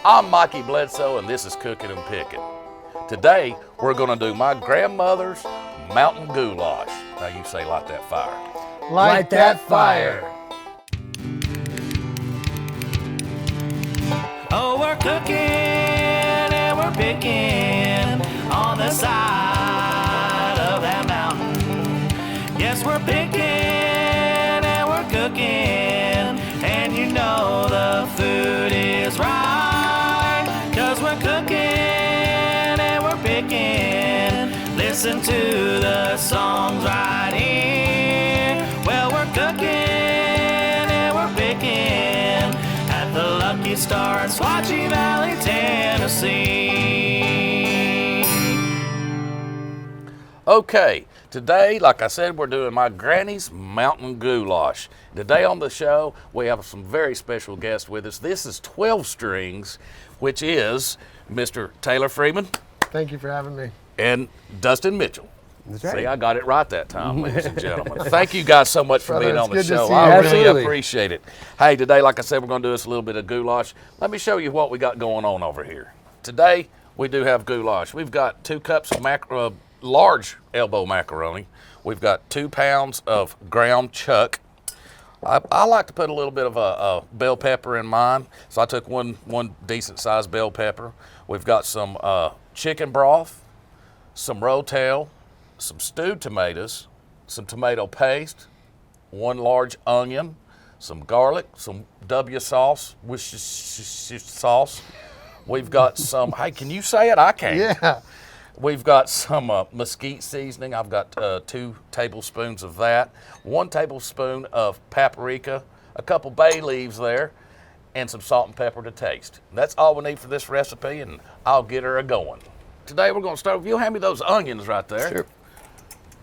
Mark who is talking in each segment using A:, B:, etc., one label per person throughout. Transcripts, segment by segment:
A: I'm Mikey Bledsoe, and this is Cookin and Pickin. Today, we're going to do my grandmother's Mountain Goulash. Now you say, light that fire.
B: Light that fire.
C: Oh, we're cooking and we're picking on the side of that mountain. Yes, we're picking and we're cooking, and you know the food is right, 'cause we're cooking and we're picking. Listen to the songs right here. Well, we're cooking and we're picking at the Luck Starr in Valley, Tennessee.
A: Okay, today, like I said, we're doing my granny's Mountain Goulash. Today on the show, we have some very special guests with us. This is 12 Strings, which is Mr. Taylor Freeman.
B: Thank you for having me.
A: And Dustin Mitchell.
B: That's right.
A: See, I got it right that time, ladies and gentlemen. Thank you guys so much for
B: Brother,
A: being
B: it's
A: on the
B: good to
A: show.
B: see you.
A: I really
B: Absolutely.
A: appreciate it. Hey, today, like I said, we're going to do us a little bit of goulash. Let me show you what we got going on over here. Today, we do have goulash. We've got 2 cups of large elbow macaroni. We've got 2 pounds of ground chuck. I like to put a little bit of a bell pepper in mine, so I took one decent sized bell pepper. We've got some chicken broth, some rotel, some stewed tomatoes, some tomato paste, 1 large onion, some garlic, some W sauce, sauce. We've got some, hey, can you say it? I can't.
B: Yeah.
A: We've got some mesquite seasoning. I've got 2 tablespoons of that, 1 tablespoon of paprika, a couple bay leaves there, and some salt and pepper to taste. And that's all we need for this recipe, and I'll get her a-going. Today we're gonna start with, you'll hand me those onions right there.
B: Sure.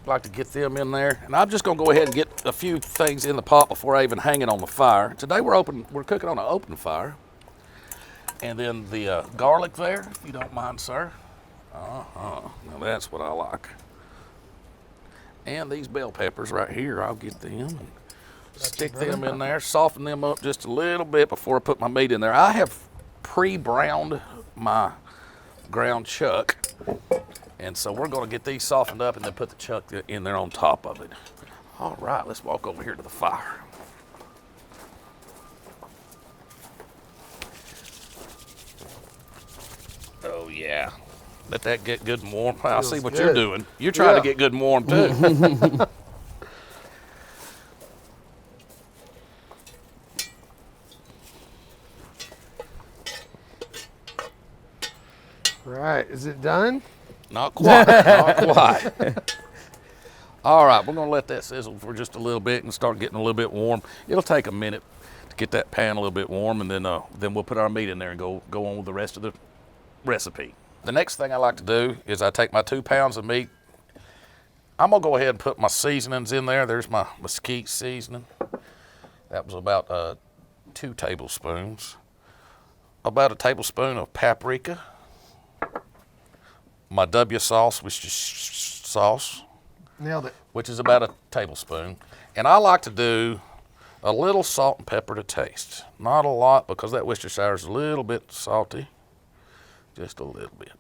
A: I'd like to get them in there. And I'm just gonna go ahead and get a few things in the pot before I even hang it on the fire. Today we're cooking on an open fire. And then the garlic there, if you don't mind, sir. Now that's what I like. And these bell peppers right here, I'll get them and stick them in there, soften them up just a little bit before I put my meat in there. I have pre-browned my ground chuck, and so we're going to get these softened up and then put the chuck in there on top of it. All right, let's walk over here to the fire. Oh yeah, let that get good and warm. I see what you're doing. You're trying to get good and warm too.
B: Right. Is it done?
A: Not quite, not quite. All right, we're gonna let that sizzle for just a little bit and start getting a little bit warm. It'll take a minute to get that pan a little bit warm, and then we'll put our meat in there and go on with the rest of the recipe. The next thing I like to do is I take my 2 pounds of meat. I'm gonna go ahead and put my seasonings in there. There's my mesquite seasoning. That was about 2 tablespoons. About a tablespoon of paprika. My W sauce, which is sauce.
B: Nailed it.
A: Which is about a tablespoon. And I like to do a little salt and pepper to taste. Not a lot, because that Worcestershire is a little bit salty. Just a little bit.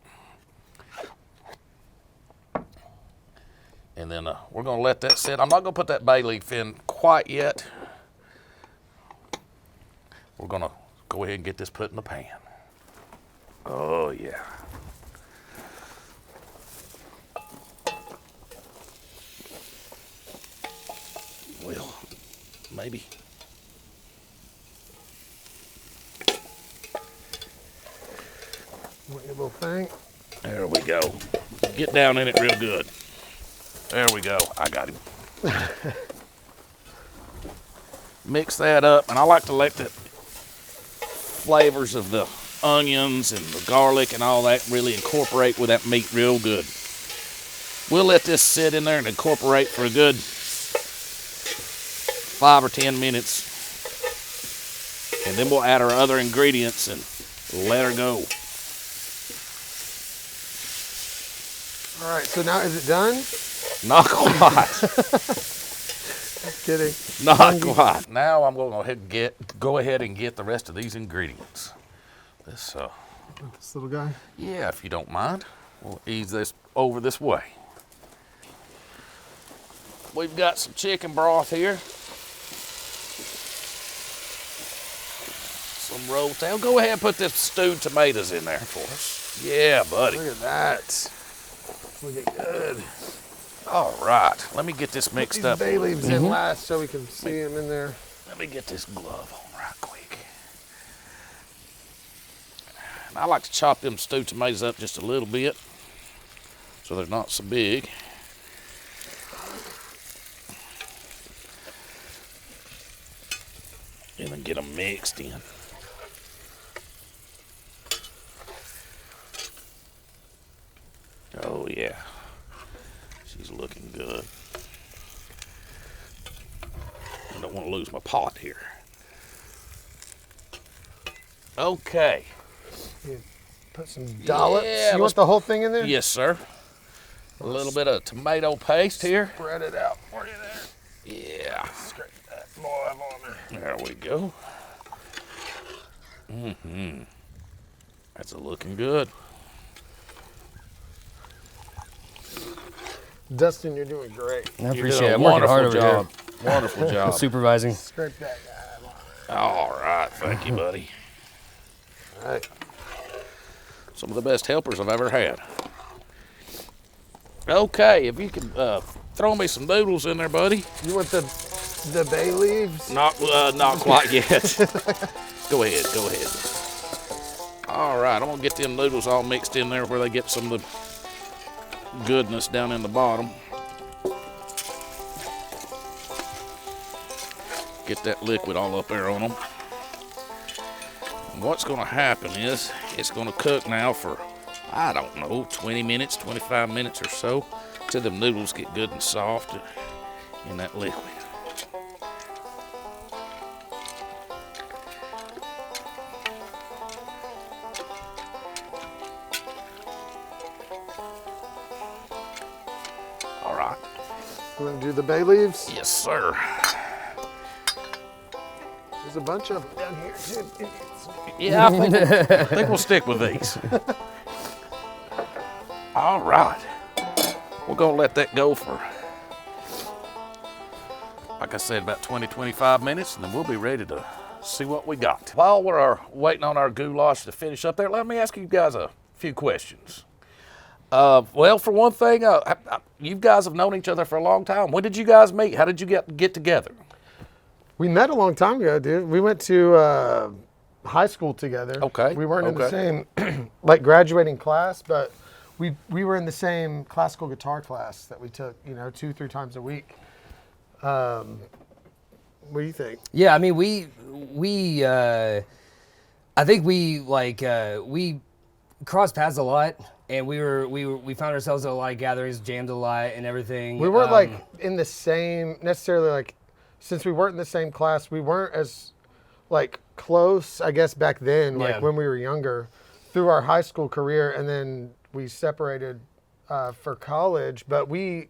A: And then we're going to let that sit. I'm not going to put that bay leaf in quite yet. We're going to go ahead and get this put in the pan. Oh, yeah. Well, maybe.
B: What your little thing?
A: There we go. Get down in it real good. There we go. I got him. Mix that up, and I like to let the flavors of the onions and the garlic and all that really incorporate with that meat real good. We'll let this sit in there and incorporate for a good 5 or 10 minutes. And then we'll add our other ingredients and let her go.
B: All right, so now is it done?
A: Not quite.
B: Just kidding.
A: Not quite. Now I'm going to go ahead and get the rest of these ingredients. This,
B: This little guy.
A: yeah, if you don't mind, we'll ease this over this way. We've got some chicken broth here. Some rotel. Go ahead and put this stewed tomatoes in there for us. Yeah, buddy.
B: Look at that. Looking good.
A: All right, let me get this mixed
B: These
A: up.
B: bay leaves in last so we can see them in there.
A: Let me get this glove on right quick. And I like to chop them stewed tomatoes up just a little bit so they're not so big. And then get them mixed in. Oh yeah, she's looking good. I don't want to lose my pot here. Okay.
B: Put some dollops.
A: Yeah,
B: You
A: let's-
B: want the whole thing in there?
A: Yes, sir. A little bit of tomato paste here.
B: Spread it out for you there.
A: Yeah.
B: Scrape that oil on there.
A: There we go. That's a looking good.
B: Dustin, you're doing great.
D: I
A: You did
D: appreciate
A: a
D: it. I'm working hard
A: wonderful
D: over
A: job. Wonderful
D: here.
A: job.
D: Supervising.
B: Scrape that guy.
A: All right, thank you, buddy.
B: All right.
A: Some of the best helpers I've ever had. Okay, if you could throw me some noodles in there, buddy.
B: You want the bay leaves?
A: Not quite yet. Go ahead, go ahead. All right, I'm gonna get them noodles all mixed in there where they get some of the goodness down in the bottom. Get that liquid all up there on them. And what's gonna happen is it's gonna cook now for, I don't know, 20 minutes, 25 minutes or so, till them noodles get good and soft in that liquid. All right.
B: You want to do the bay leaves?
A: Yes, sir.
B: There's a bunch of them down here too.
A: Yeah, I think we'll stick with these. All right. We're going to let that go for, like I said, about 20, 25 minutes, and then we'll be ready to see what we got. While we're waiting on our goulash to finish up there, let me ask you guys a few questions. Well, for one thing, you guys have known each other for a long time. When did you guys meet? How did you get together?
B: We met a long time ago, dude. We went to high school together.
A: Okay,
B: We weren't in the
A: okay.
B: same like graduating class, but we were in the same classical guitar class that we took, 2-3 times a week. What do you think?
D: Yeah, I mean, I think we crossed paths a lot, and we found ourselves at a lot of gatherings, jammed a lot, and everything.
B: We weren't like in the same necessarily like, since we weren't in the same class, we weren't as like close, I guess, back then, like
D: Yeah.
B: when we were younger, through our high school career, and then we separated for college, but we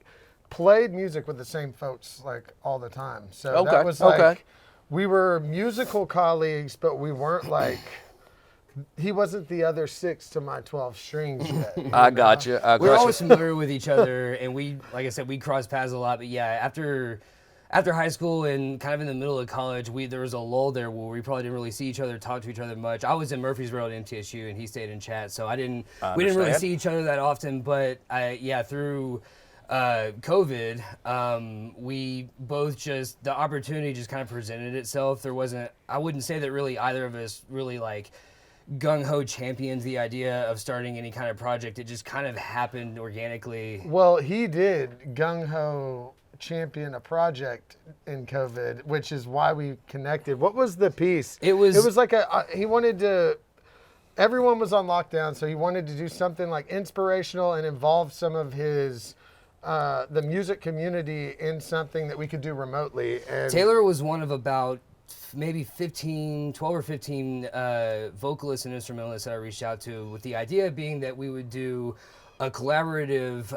B: played music with the same folks like all the time. So
A: Okay,
B: that was like,
A: okay.
B: we were musical colleagues, but we weren't like, he wasn't the other 6 to my 12 strings yet.
A: I got you.
D: we were always familiar with each other, and we, like I said, we crossed paths a lot. But yeah, after high school and kind of in the middle of college, there was a lull there where we probably didn't really see each other, talk to each other much. I was in Murfreesboro at MTSU, and he stayed in Chat, so we didn't really
A: understand.
D: see each other that often. But through COVID, we both just, the opportunity just kind of presented itself. I wouldn't say that really either of us really like gung-ho champions the idea of starting any kind of project. It just kind of happened organically.
B: Well, he did gung-ho champion a project in COVID, which is why we connected. What was the piece?
D: It was
B: like he wanted to, everyone was on lockdown, so he wanted to do something like inspirational and involve some of his, the music community in something that we could do remotely. And
D: Taylor was one of about maybe 12 or 15 vocalists and instrumentalists that I reached out to, with the idea being that we would do a collaborative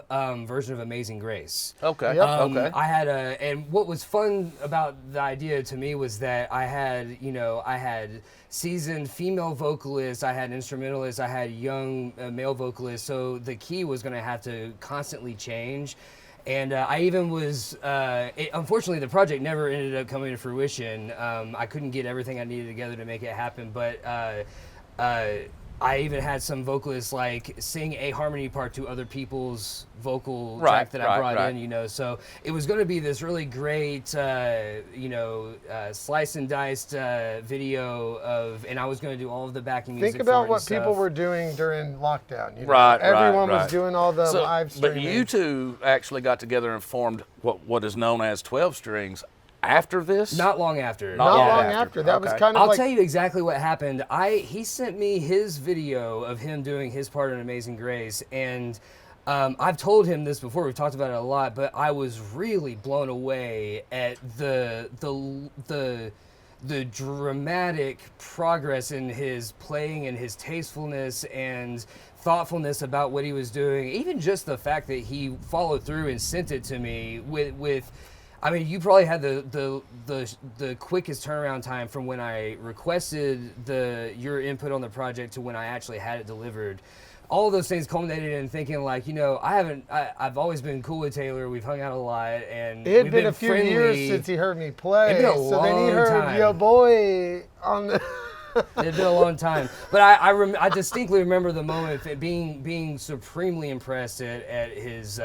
D: version of Amazing Grace.
A: Okay.
B: Yep.
A: Okay.
D: I had and what was fun about the idea to me was that I had seasoned female vocalists, I had instrumentalists, I had young male vocalists, so the key was going to have to constantly change. And I even was, unfortunately, the project never ended up coming to fruition. I couldn't get everything I needed together to make it happen, but I even had some vocalists like sing a harmony part to other people's vocal track that I brought in, So it was going to be this really great, slice and diced video of, and I was going to do all of the backing music.
B: Think about
D: for it
B: what
D: and stuff.
B: people were doing during lockdown.
A: Right.
B: Everyone was doing all the live streaming.
A: But you two actually got together and formed what is known as 12 Strings. After this?
D: Not long after.
B: Not long after. That was kind of
D: I'll
B: like...
D: tell you exactly what happened. He sent me his video of him doing his part in Amazing Grace, and I've told him this before. We've talked about it a lot, but I was really blown away at the dramatic progress in his playing and his tastefulness and thoughtfulness about what he was doing. Even just the fact that he followed through and sent it to me with I mean, you probably had the quickest turnaround time from when I requested your input on the project to when I actually had it delivered. All of those things culminated in thinking like, I've always been cool with Taylor. We've hung out a lot, and
B: It had
D: we've
B: been a few
D: friendly.
B: years since he heard me play.
D: It'd been a
B: so then he
D: long
B: heard
D: time.
B: your boy on the...
D: It's been a long time, but I distinctly remember the moment of being supremely impressed at his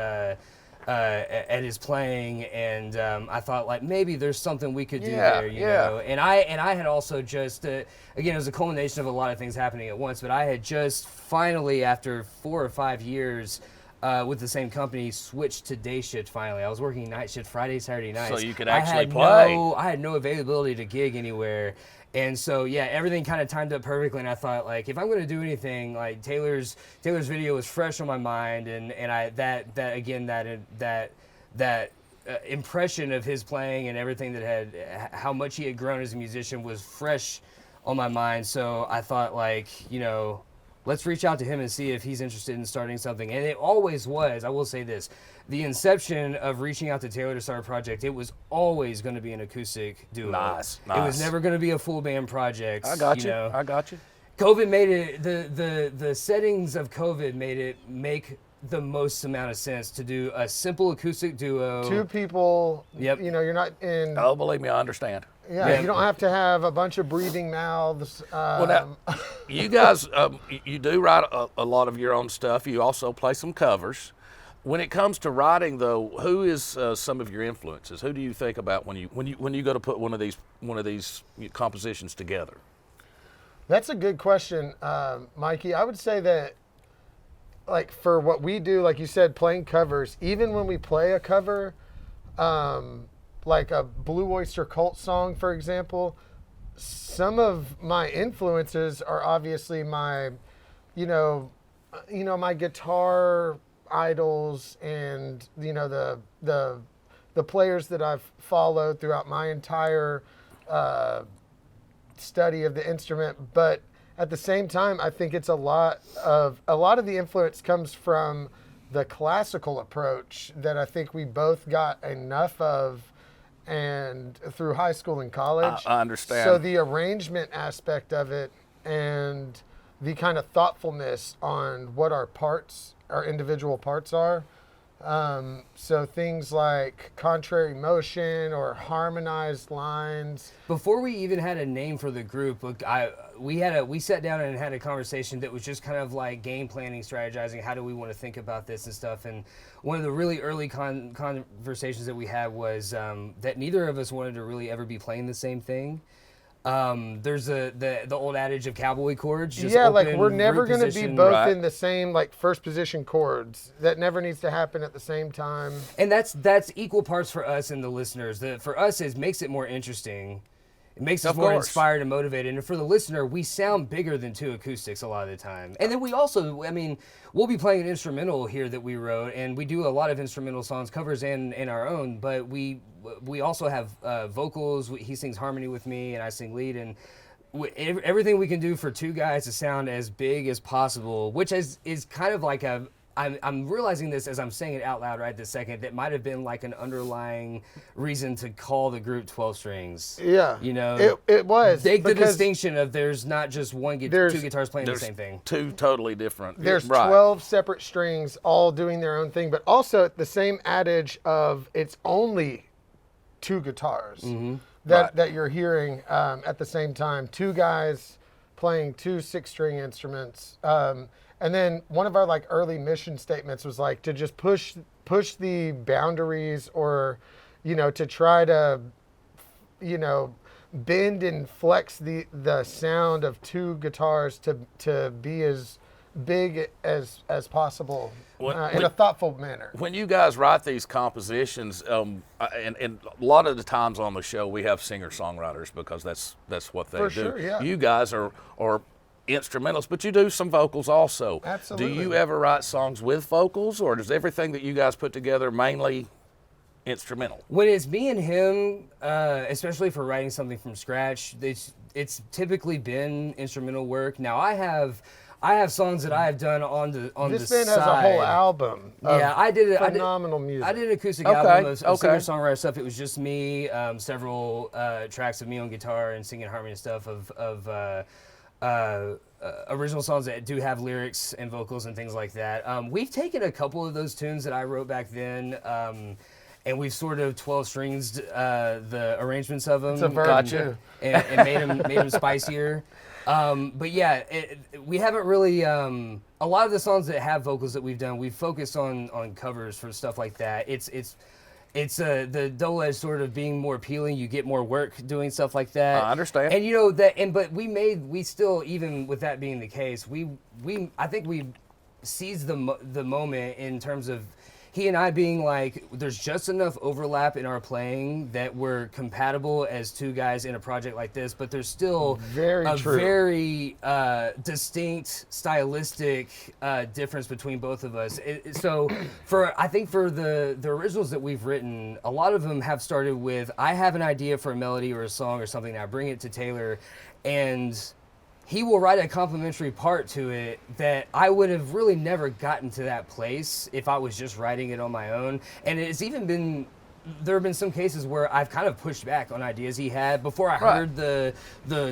D: playing, and I thought like maybe there's something we could do there, you know. And I had also just again, it was a culmination of a lot of things happening at once, but I had just finally, after 4 or 5 years with the same company, switched to day shift. Finally, I was working night shift Friday, Saturday nights.
A: So you could actually play.
D: I had no availability to gig anywhere. And so, yeah, everything kind of timed up perfectly, and I thought, like, if I'm going to do anything, like, Taylor's video was fresh on my mind, and that impression of his playing and everything how much he had grown as a musician was fresh on my mind. So I thought, like, let's reach out to him and see if he's interested in starting something. And it always was. I will say this. The inception of reaching out to Taylor to start a project, it was always going to be an acoustic duo.
A: Nice.
D: It was never going to be a full band project.
A: I got you. I got you.
D: COVID made it, the settings of COVID made it make the most amount of sense to do a simple acoustic duo.
B: 2 people,
D: Yep.
B: You're not in...
A: Oh, believe me, I understand.
B: Yeah, you don't have to have a bunch of breathing mouths.
A: Well, now, you guys, you do write a lot of your own stuff. You also play some covers. When it comes to writing, though, who is some of your influences? Who do you think about when you go to put one of these compositions together?
B: That's a good question, Mikey. I would say that, like, for what we do, like you said, playing covers, even when we play a cover, like a Blue Oyster Cult song, for example, some of my influences are obviously my, my guitar idols and, the players that I've followed throughout my entire study of the instrument. But at the same time, I think it's a lot of the influence comes from the classical approach that I think we both got enough of, and through high school and college.
A: I understand.
B: So the arrangement aspect of it and the kind of thoughtfulness on what our individual parts are. So things like contrary motion or harmonized lines.
D: Before we even had a name for the group, we sat down and had a conversation that was just kind of like game planning, strategizing. How do we want to think about this and stuff? And one of the really early conversations that we had was that neither of us wanted to really ever be playing the same thing. There's the old adage of cowboy chords. Just
B: like we're never going to be both in the same like first position chords. That never needs to happen at the same time.
D: And that's equal parts for us and the listeners. For us, it makes it more interesting. It makes us more inspired and motivated. And for the listener, we sound bigger than 2 acoustics a lot of the time. And then we also, we'll be playing an instrumental here that we wrote, and we do a lot of instrumental songs, covers and our own, but we also have vocals. He sings harmony with me, and I sing lead, and everything we can do for 2 guys to sound as big as possible, which is kind of like I'm realizing this as I'm saying it out loud right this second. That might have been like an underlying reason to call the group 12 strings.
B: Yeah.
D: You know,
B: it was.
D: Take the
B: because
D: distinction of there's not just two guitars playing the same thing.
A: Two totally different.
B: There's
A: right.
B: 12 separate strings all doing their own thing, but also the same adage of it's only two guitars that you're hearing at the same time. Two guys playing two 6-string instruments. And then one of our like early mission statements was like to just push the boundaries, or, you know, to try to, you know, bend and flex the sound of two guitars to be as big as possible in a thoughtful manner.
A: When you guys write these compositions, and a lot of the times on the show we have singer-songwriters because that's what they do.
B: Sure, yeah.
A: You guys are instrumentals, but you do some vocals also.
B: Absolutely.
A: Do you ever write songs with vocals, or does everything that you guys put together mainly instrumental?
D: When it's me and him, especially for writing something from scratch, it's typically been instrumental work. Now I have songs that I have done on the
B: This
D: side.
B: band has a whole album.
D: Yeah, I did it.
B: Phenomenal music.
D: I did an acoustic
A: Okay,
D: album of
A: okay.
D: singer-songwriter stuff. It was just me, several tracks of me on guitar and singing harmony and stuff of original songs that do have lyrics and vocals and things like that. We've taken a couple of those tunes that I wrote back then, and we've sort of 12 strings the arrangements of them.
B: It's a verb,
A: Gotcha.
D: and made them spicier. But yeah, we haven't really. A lot of the songs that have vocals that we've done, we've focused on covers for stuff like that. It's the double-edged sort of being more appealing. You get more work doing stuff like that.
A: I understand.
D: And you know that. But we still, even with that being the case, I think we seized the moment in terms of he and I being like, there's just enough overlap in our playing that we're compatible as two guys in a project like this, but there's still very distinct stylistic difference between both of us. So I think for the originals that we've written, a lot of them have started with, I have an idea for a melody or a song or something, and I bring it to Taylor, and he will write a complimentary part to it that I would have really never gotten to that place if I was just writing it on my own. And it's even been, there have been some cases where I've kind of pushed back on ideas he had before I heard the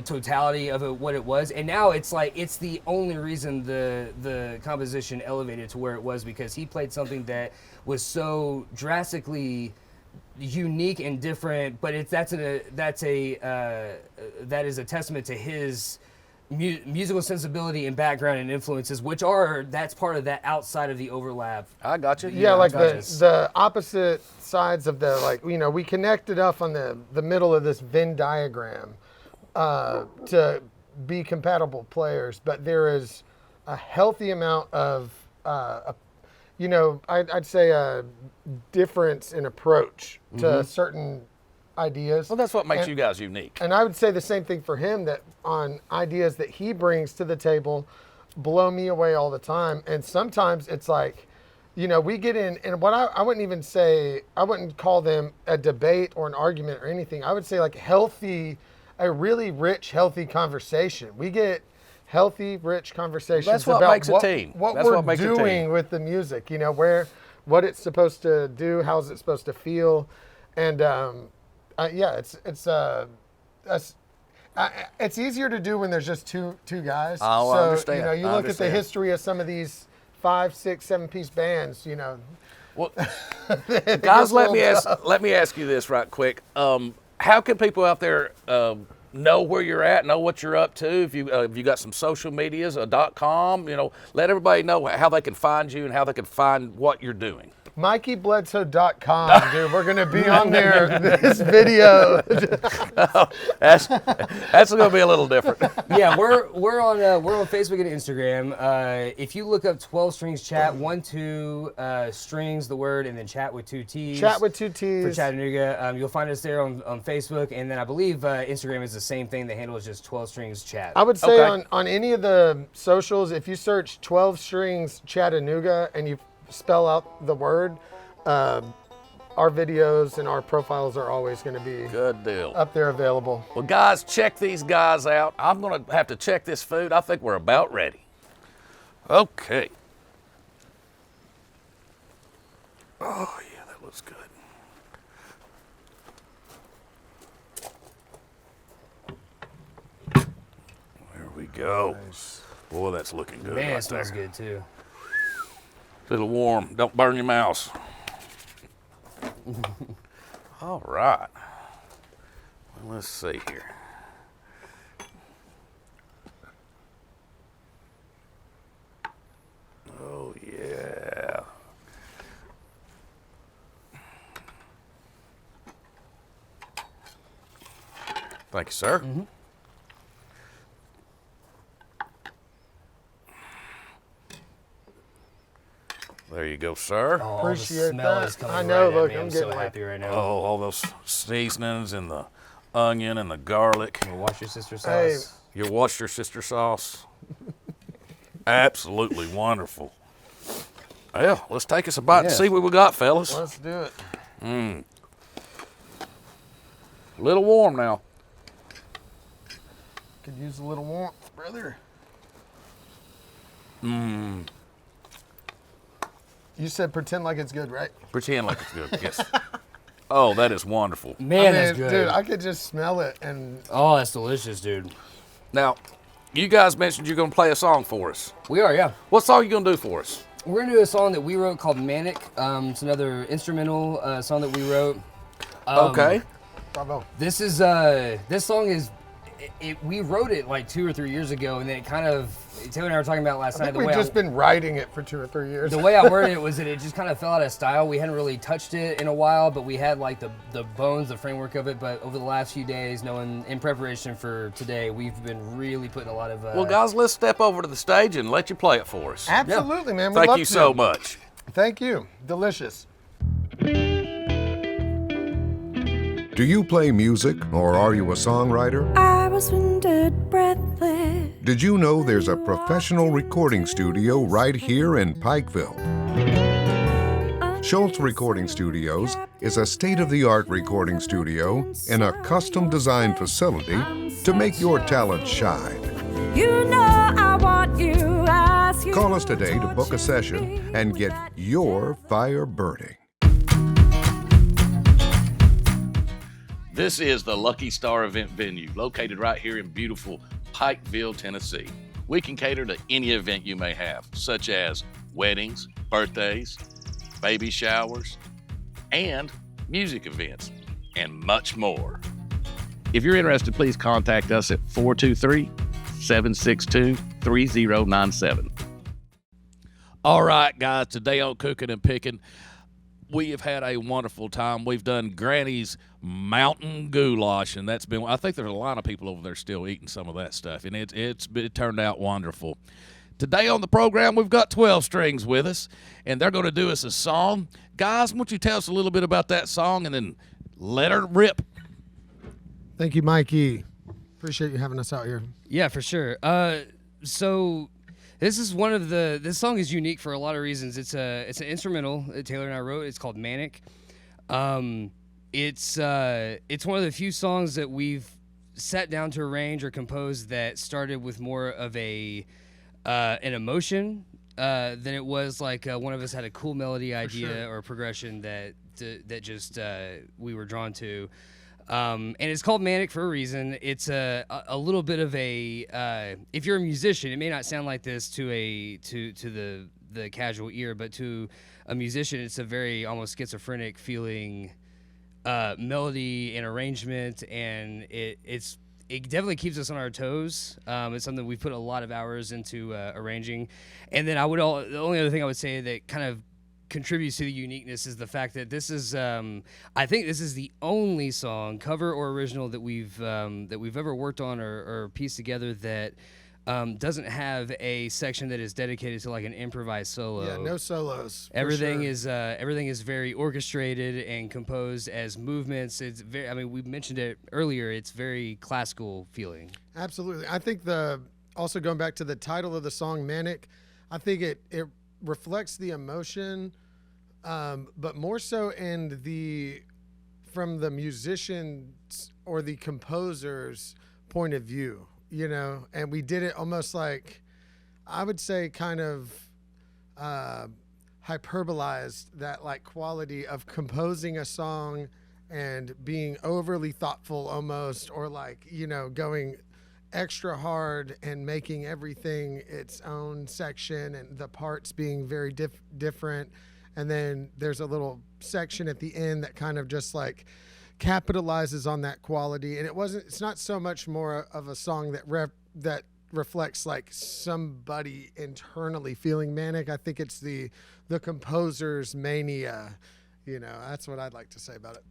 D: totality of it, what it was. And now it's like, it's the only reason the composition elevated to where it was, because he played something that was so drastically unique and different, but that is a testament to his musical sensibility and background and influences, that's part of that outside of the overlap.
A: I got you.
B: Yeah, like the opposite sides of the, like, you know, we connected up on the middle of this Venn diagram to be compatible players, but there is a healthy amount of, you know, I'd say a difference in approach to certain ideas.
A: Well, that's what makes you guys unique.
B: And I would say the same thing for him, that on ideas that he brings to the table blow me away all the time. And sometimes it's like, you know, we get in, and what I wouldn't even say, I wouldn't call them a debate or an argument or anything. I would say like a really rich, healthy conversation. We get healthy, rich conversations
A: That's what
B: about
A: makes a team.
B: what
A: That's
B: we're
A: what makes a
B: doing
A: team.
B: with the music, you know, what it's supposed to do, how's it supposed to feel. And, yeah, it's easier to do when there's just two guys.
A: Oh, I understand.
B: You know, you
A: I
B: look
A: understand.
B: at the history of some of these 5, 6, 7-piece bands. You know,
A: Well, guys, let me ask you this right quick. How can people out there know where you're at, know what you're up to? If you got some social medias, .com, you know, let everybody know how they can find you and how they can find what you're doing.
B: MikeyBledsoe.com, dude. We're gonna be on there. This video.
A: That's going to be a little different.
D: Yeah, we're on Facebook and Instagram. If you look up 12 Strings Chat, 12 strings the word, and then chat with 2 T's.
B: Chat with 2 T's.
D: For Chattanooga. You'll find us there on Facebook, and then I believe Instagram is the same thing. The handle is just 12 Strings Chat.
B: I would say
A: Okay.
B: on any of the socials, if you search 12 Strings Chattanooga and you spell out the word, our videos and our profiles are always going to be
A: Good deal.
B: up there available.
A: Well, guys, check these guys out. I'm going to have to check this food. I think we're about ready. Okay. Oh, yeah, that looks good. There we go.
B: Nice.
A: Boy, that's looking good.
D: Man,
A: right
D: it smells
A: there.
D: good too.
A: A little warm. Don't burn your mouse. All right. Well, let's see here. Oh, yeah. Thank you, sir. There you go, sir.
D: Oh,
B: Appreciate
D: the smell
B: that.
D: is coming
B: I know,
D: right
B: look,
D: at me.
B: I'm
D: I'm so
B: getting, like-
D: happy right now.
A: Oh, all those seasonings and the onion and the garlic.
D: We'll wash your sister's
B: Hey.
D: sauce.
A: Your Worcestershire sauce. Absolutely wonderful. Well, let's take us a bite and
D: Yeah.
A: see what we got, fellas.
B: Let's do it.
A: A little warm now.
B: Could use a little warmth, brother. You said pretend like it's good, right?
A: Pretend like it's good. Yes. Oh, that is wonderful.
D: Man, that's good.
B: Dude, I could just smell it, and
D: Oh, that's delicious, dude.
A: Now, you guys mentioned you're going to play a song for us.
D: We are, yeah.
A: What song are you going to do for us?
D: We're gonna do a song that we wrote called Manic. It's another instrumental song that we wrote.
A: Okay.
B: bravo.
D: This song is, we wrote it like 2 or 3 years ago, and then it kind of, Taylor and I were talking about it last
B: I
D: night.
B: think we've just been writing it for 2 or 3 years.
D: The way I worded it was that it just kind of fell out of style. We hadn't really touched it in a while, but we had like the bones, the framework of it. But over the last few days, knowing in preparation for today, we've been really putting a lot of.
A: Well, guys, let's step over to the stage and let you play it for us.
B: Absolutely, man. We'd
A: Thank
B: love
A: you
B: to.
A: so much.
B: Thank you. Delicious.
E: Do you play music or are you a songwriter?
F: I was winded, breathless.
E: Did you know there's a professional recording studio right here in Pikeville? Schultz Recording Studios is a state-of-the-art recording studio in a custom-designed facility to make your talent shine.
F: You know I want you. Ask you.
E: Call us today to book a session and get your fire burning.
A: This is the Lucky Starr Event Venue, located right here in beautiful Pikeville, Tennessee. We can cater to any event you may have, such as weddings, birthdays, baby showers, and music events, and much more. If you're interested, please contact us at 423-762-3097. All right, guys, today on Cookin and Pickin', we have had a wonderful time. We've done Granny's Mountain Goulash, and that's been, I think there's a lot of people over there still eating some of that stuff, and it turned out wonderful. Today on the program, we've got 12 Strings with us, and they're going to do us a song. Guys, why don't you tell us a little bit about that song, and then let her rip.
B: Thank you, Mikey. Appreciate you having us out here.
D: Yeah, for sure. So this is this song is unique for a lot of reasons. It's an instrumental that Taylor and I wrote. It's called Manic. It's one of the few songs that we've sat down to arrange or compose that started with more of an emotion than it was like one of us had a cool melody idea or progression that just we were drawn to. And it's called Manic for a reason. It's a little bit of a if you're a musician, it may not sound like this to the casual ear, but to a musician, it's a very almost schizophrenic feeling melody and arrangement, and it definitely keeps us on our toes. It's something we've put a lot of hours into arranging. And then the only other thing I would say that kind of contributes to the uniqueness is the fact that this is I think this is the only song, cover or original, that we've ever worked on or pieced together that doesn't have a section that is dedicated to like an improvised solo.
B: Yeah, no solos.
D: Everything is very orchestrated and composed as movements. It's very, I mean, we mentioned it earlier, it's very classical feeling.
B: Absolutely. I think also going back to the title of the song, Manic, I think it reflects the emotion, but more so from the musician's or the composer's point of view, you know, and we did it almost like, I would say kind of hyperbolized that like quality of composing a song and being overly thoughtful almost, or like, you know, going extra hard and making everything its own section and the parts being very different. And then there's a little section at the end that kind of just like capitalizes on that quality. And it's not so much more of a song that reflects like somebody internally feeling manic. I think it's the composer's mania. You know, that's what I'd like to say about it.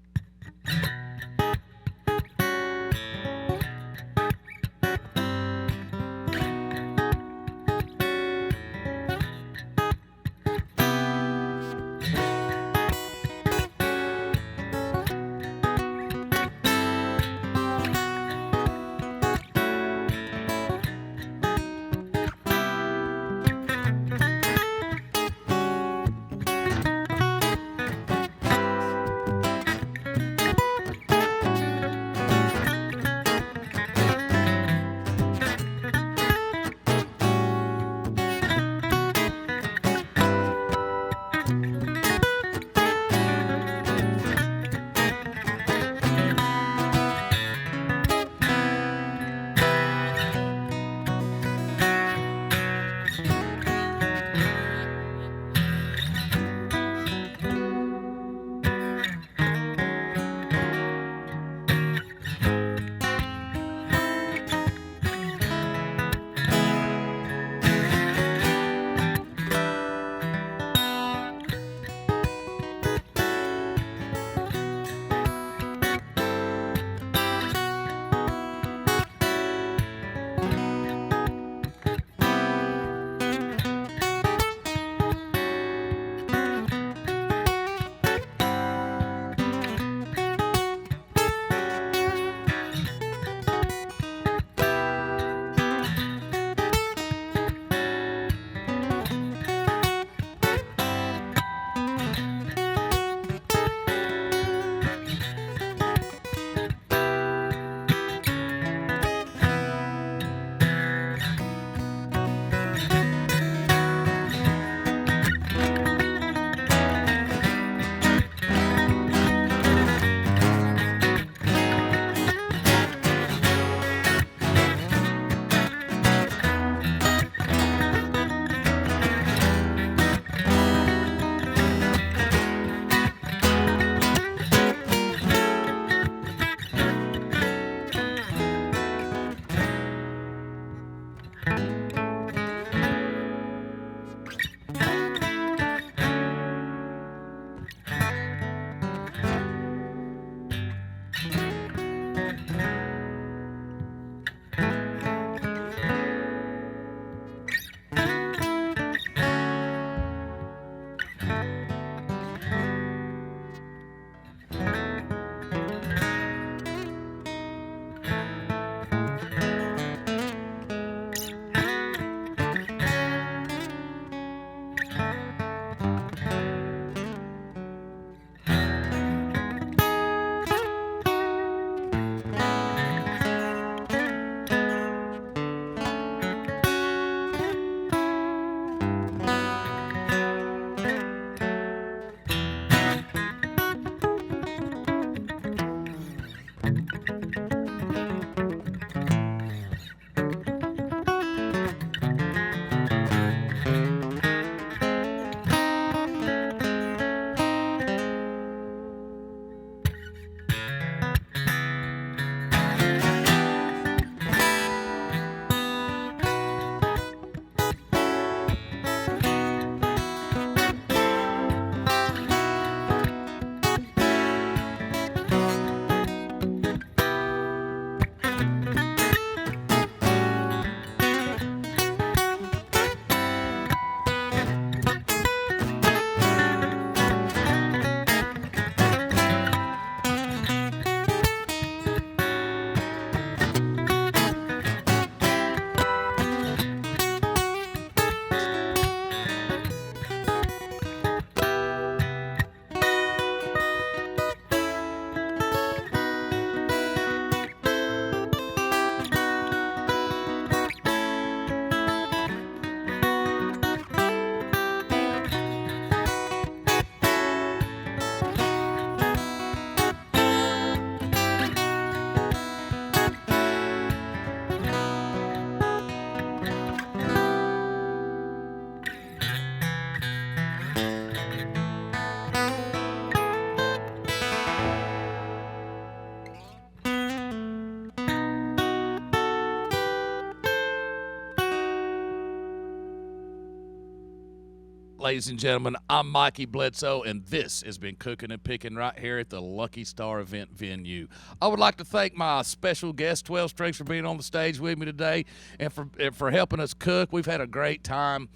A: Ladies and gentlemen, I'm Mikey Bledsoe, and this has been Cookin and Pickin right here at the Luck Starr Event Venue. I would like to thank my special guest, 12 Strings, for being on the stage with me today and for helping us cook. We've had a great time,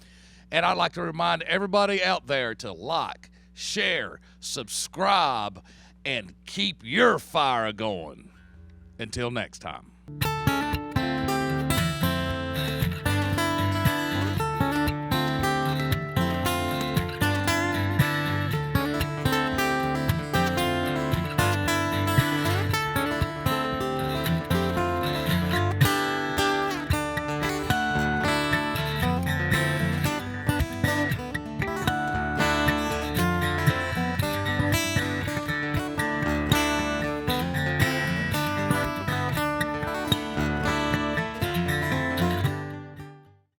A: and I'd like to remind everybody out there to like, share, subscribe, and keep your fire going. Until next time.